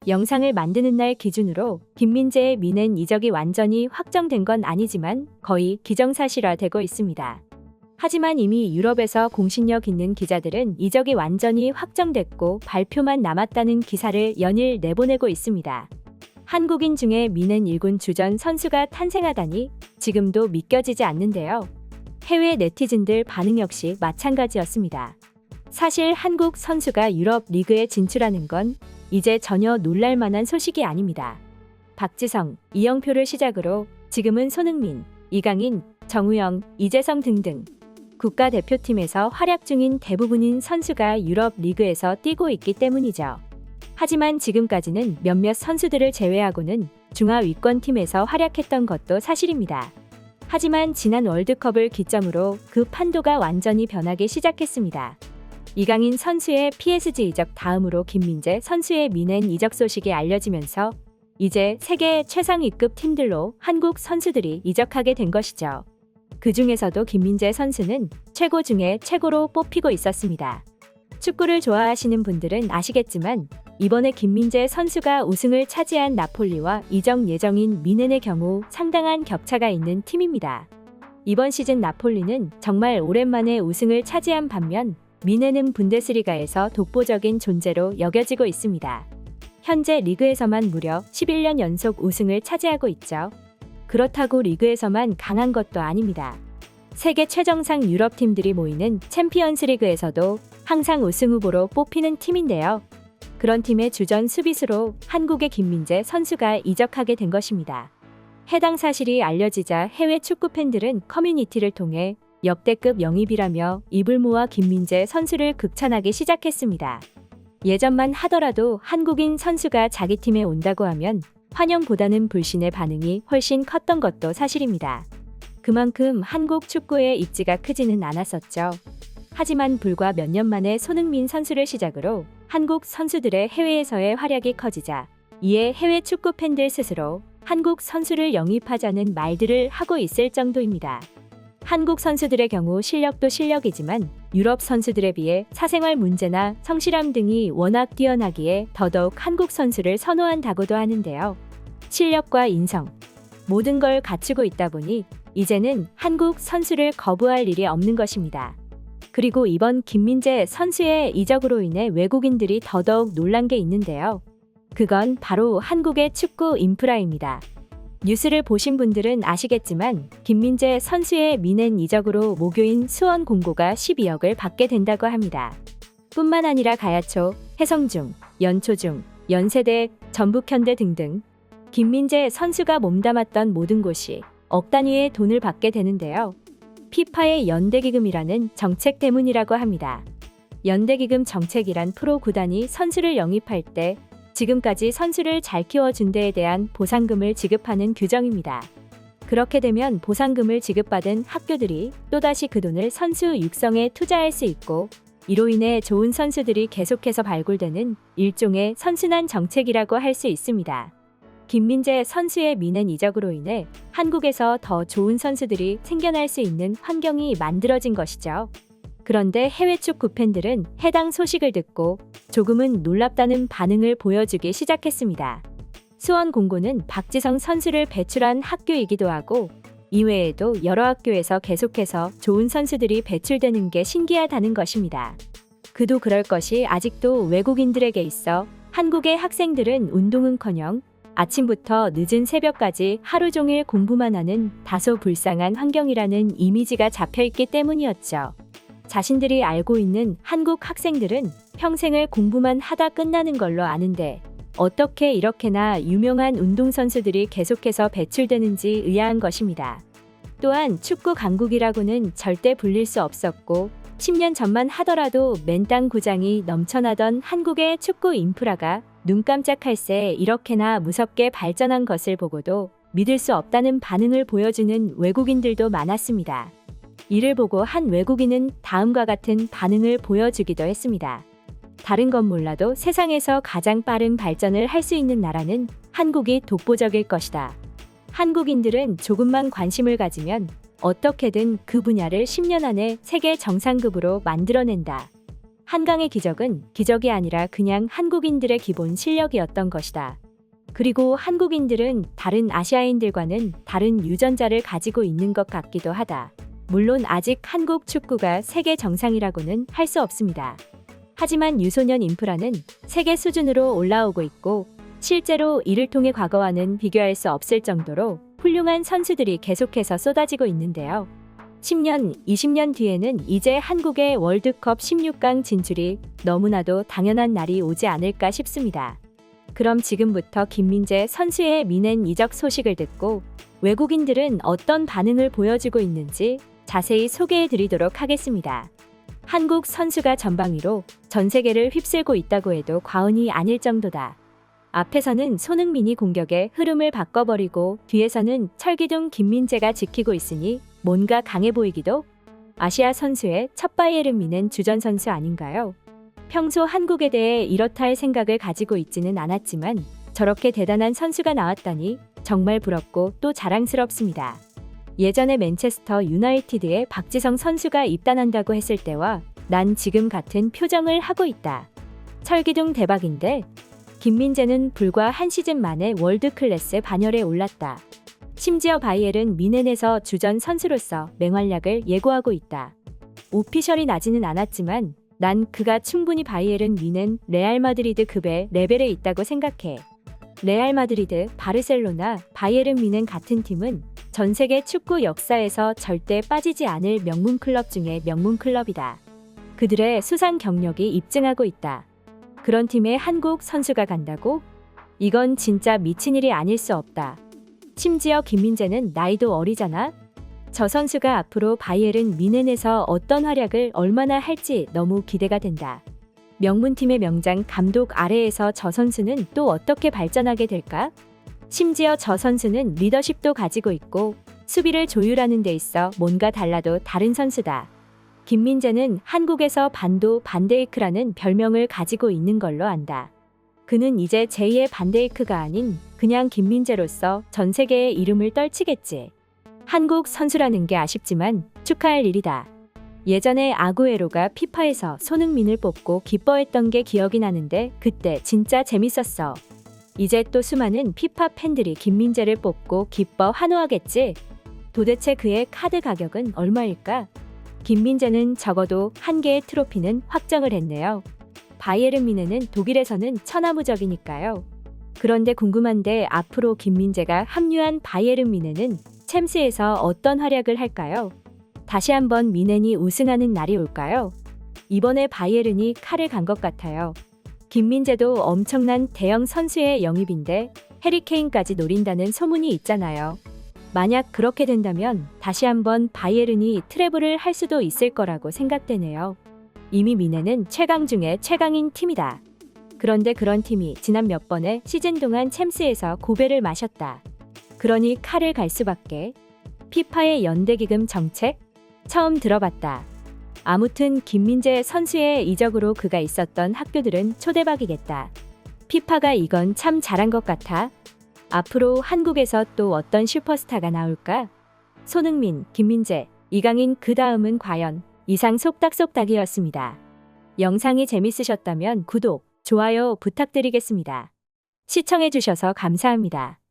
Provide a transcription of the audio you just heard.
영상을 만드는 날 기준으로 김민재의 미넨 이적이 완전히 확정된 건 아니지만 거의 기정사실화되고 있습니다. 하지만 이미 유럽에서 공신력 있는 기자들은 이적이 완전히 확정됐고 발표만 남았다는 기사를 연일 내보내고 있습니다. 한국인 중에 미넨 1군 주전 선수가 탄생하다니 지금도 믿겨지지 않는데요. 해외 네티즌들 반응 역시 마찬가지였습니다. 사실 한국 선수가 유럽 리그에 진출하는 건 이제 전혀 놀랄 만한 소식이 아닙니다. 박지성, 이영표를 시작으로 지금은 손흥민, 이강인, 정우영, 이재성 등등 국가대표팀에서 활약 중인 대부분인 선수가 유럽 리그에서 뛰고 있기 때문이죠. 하지만 지금까지는 몇몇 선수들을 제외하고는 중하위권팀에서 활약했던 것도 사실입니다. 하지만 지난 월드컵을 기점으로 그 판도가 완전히 변하기 시작했습니다. 이강인 선수의 PSG 이적 다음으로 김민재 선수의 미넨 이적 소식이 알려지면서 이제 세계 최상위급 팀들로 한국 선수들이 이적하게 된 것이죠. 그 중에서도 김민재 선수는 최고 중에 최고로 뽑히고 있었습니다. 축구를 좋아하시는 분들은 아시겠지만 이번에 김민재 선수가 우승을 차지한 나폴리와 이적 예정인 미넨의 경우 상당한 격차가 있는 팀입니다. 이번 시즌 나폴리는 정말 오랜만에 우승을 차지한 반면 미넨은 분데스리가에서 독보적인 존재로 여겨지고 있습니다. 현재 리그에서만 무려 11년 연속 우승을 차지하고 있죠. 그렇다고 리그에서만 강한 것도 아닙니다. 세계 최정상 유럽 팀들이 모이는 챔피언스 리그에서도 항상 우승 후보로 뽑히는 팀인데요. 그런 팀의 주전 수비수로 한국의 김민재 선수가 이적하게 된 것입니다. 해당 사실이 알려지자 해외 축구 팬들은 커뮤니티를 통해 역대급 영입이라며 입을 모아 김민재 선수를 극찬하기 시작했습니다. 예전만 하더라도 한국인 선수가 자기 팀에 온다고 하면 환영보다는 불신의 반응이 훨씬 컸던 것도 사실입니다. 그만큼 한국 축구의 입지가 크지는 않았었죠. 하지만 불과 몇 년 만에 손흥민 선수를 시작으로 한국 선수들의 해외에서의 활약이 커지자 이에 해외 축구 팬들 스스로 한국 선수를 영입하자는 말들을 하고 있을 정도입니다. 한국 선수들의 경우 실력도 실력이지만 유럽 선수들에 비해 사생활 문제나 성실함 등이 워낙 뛰어나기에 더더욱 한국 선수를 선호한다고도 하는데요. 실력과 인성, 모든 걸 갖추고 있다 보니 이제는 한국 선수를 거부할 일이 없는 것입니다. 그리고 이번 김민재 선수의 이적으로 인해 외국인들이 더더욱 놀란 게 있는데요. 그건 바로 한국의 축구 인프라입니다. 뉴스를 보신 분들은 아시겠지만 김민재 선수의 미넨 이적으로 모교인 수원 공고가 12억을 받게 된다고 합니다. 뿐만 아니라 가야초, 해성중, 연초중, 연세대, 전북현대 등등 김민재 선수가 몸담았던 모든 곳이 억 단위의 돈을 받게 되는데요. 피파의 연대기금이라는 정책 때문이라고 합니다. 연대기금 정책이란 프로 구단이 선수를 영입할 때 지금까지 선수를 잘 키워준 데에 대한 보상금을 지급하는 규정입니다. 그렇게 되면 보상금을 지급받은 학교들이 또다시 그 돈을 선수 육성에 투자할 수 있고 이로 인해 좋은 선수들이 계속해서 발굴되는 일종의 선순환 정책이라고 할 수 있습니다. 김민재 선수의 미넨 이적으로 인해 한국에서 더 좋은 선수들이 생겨날 수 있는 환경이 만들어진 것이죠. 그런데 해외 축구 팬들은 해당 소식을 듣고 조금은 놀랍다는 반응을 보여주기 시작했습니다. 수원 공고는 박지성 선수를 배출한 학교이기도 하고 이외에도 여러 학교에서 계속해서 좋은 선수들이 배출되는 게 신기하다는 것입니다. 그도 그럴 것이 아직도 외국인들에게 있어 한국의 학생들은 운동은커녕 아침부터 늦은 새벽까지 하루 종일 공부만 하는 다소 불쌍한 환경이라는 이미지가 잡혀있기 때문이었죠. 자신들이 알고 있는 한국 학생들은 평생을 공부만 하다 끝나는 걸로 아는데 어떻게 이렇게나 유명한 운동선수들이 계속해서 배출되는지 의아한 것입니다. 또한 축구 강국이라고는 절대 불릴 수 없었고 10년 전만 하더라도 맨땅 구장이 넘쳐나던 한국의 축구 인프라가 눈 깜짝할 새 이렇게나 무섭게 발전한 것을 보고도 믿을 수 없다는 반응을 보여주는 외국인들도 많았습니다. 이를 보고 한 외국인은 다음과 같은 반응을 보여주기도 했습니다. 다른 건 몰라도 세상에서 가장 빠른 발전을 할 수 있는 나라는 한국이 독보적일 것이다. 한국인들은 조금만 관심을 가지면 어떻게든 그 분야를 10년 안에 세계 정상급으로 만들어낸다. 한강의 기적은 기적이 아니라 그냥 한국인들의 기본 실력이었던 것이다. 그리고 한국인들은 다른 아시아인들과는 다른 유전자를 가지고 있는 것 같기도 하다. 물론 아직 한국 축구가 세계 정상이라고는 할 수 없습니다. 하지만 유소년 인프라는 세계 수준으로 올라오고 있고 실제로 이를 통해 과거와는 비교할 수 없을 정도로 훌륭한 선수들이 계속해서 쏟아지고 있는데요. 10년, 20년 뒤에는 이제 한국의 월드컵 16강 진출이 너무나도 당연한 날이 오지 않을까 싶습니다. 그럼 지금부터 김민재 선수의 미넨 이적 소식을 듣고 외국인들은 어떤 반응을 보여주고 있는지 자세히 소개해 드리도록 하겠습니다. 한국 선수가 전방위로 전 세계를 휩쓸고 있다고 해도 과언이 아닐 정도다. 앞에서는 손흥민이 공격의 흐름을 바꿔버리고 뒤에서는 철기둥 김민재가 지키고 있으니 뭔가 강해 보이기도? 아시아 선수의 첫 바이에른 미넨 주전 선수 아닌가요? 평소 한국에 대해 이렇다 할 생각을 가지고 있지는 않았지만 저렇게 대단한 선수가 나왔다니 정말 부럽고 또 자랑스럽습니다. 예전에 맨체스터 유나이티드에 박지성 선수가 입단한다고 했을 때와 난 지금 같은 표정을 하고 있다. 철기둥 대박인데 김민재는 불과 한 시즌 만에 월드클래스 반열에 올랐다. 심지어 바이에른 미넨에서 주전 선수로서 맹활약을 예고하고 있다. 오피셜이 나지는 않았지만 난 그가 충분히 바이에른 미넨 레알 마드리드 급의 레벨에 있다고 생각해. 레알 마드리드, 바르셀로나, 바이에른 미넨 같은 팀은 전 세계 축구 역사에서 절대 빠지지 않을 명문 클럽 중에 명문 클럽이다. 그들의 수상 경력이 입증하고 있다. 그런 팀에 한국 선수가 간다고? 이건 진짜 미친 일이 아닐 수 없다. 심지어 김민재는 나이도 어리잖아? 저 선수가 앞으로 바이에른 미넨에서 어떤 활약을 얼마나 할지 너무 기대가 된다. 명문팀의 명장 감독 아래에서 저 선수는 또 어떻게 발전하게 될까? 심지어 저 선수는 리더십도 가지고 있고 수비를 조율하는 데 있어 뭔가 달라도 다른 선수다. 김민재는 한국에서 반도 반데이크라는 별명을 가지고 있는 걸로 안다. 그는 이제 제2의 반데이크가 아닌 그냥 김민재로서 전 세계의 이름을 떨치겠지. 한국 선수라는 게 아쉽지만 축하할 일이다. 예전에 아구에로가 피파에서 손흥민을 뽑고 기뻐했던 게 기억이 나는데 그때 진짜 재밌었어. 이제 또 수많은 피파 팬들이 김민재를 뽑고 기뻐 환호하겠지. 도대체 그의 카드 가격은 얼마일까? 김민재는 적어도 한 개의 트로피는 확정을 했네요. 바이에른 미넨은 독일에서는 천하무적이니까요. 그런데 궁금한데 앞으로 김민재가 합류한 바이에른 미넨은 챔스에서 어떤 활약을 할까요? 다시 한번 미넨이 우승하는 날이 올까요? 이번에 바이에른이 칼을 간 것 같아요. 김민재도 엄청난 대형 선수의 영입인데 해리케인까지 노린다는 소문이 있잖아요. 만약 그렇게 된다면 다시 한번 바이에른이 트래블을 할 수도 있을 거라고 생각되네요. 이미 미넨은 최강 중에 최강인 팀이다. 그런데 그런 팀이 지난 몇 번의 시즌 동안 챔스에서 고배를 마셨다. 그러니 칼을 갈 수밖에. 피파의 연대기금 정책? 처음 들어봤다. 아무튼 김민재 선수의 이적으로 그가 있었던 학교들은 초대박이겠다. 피파가 이건 참 잘한 것 같아. 앞으로 한국에서 또 어떤 슈퍼스타가 나올까? 손흥민, 김민재, 이강인 그 다음은 과연? 이상 속닥속닥이었습니다. 영상이 재밌으셨다면 구독, 좋아요 부탁드리겠습니다. 시청해주셔서 감사합니다.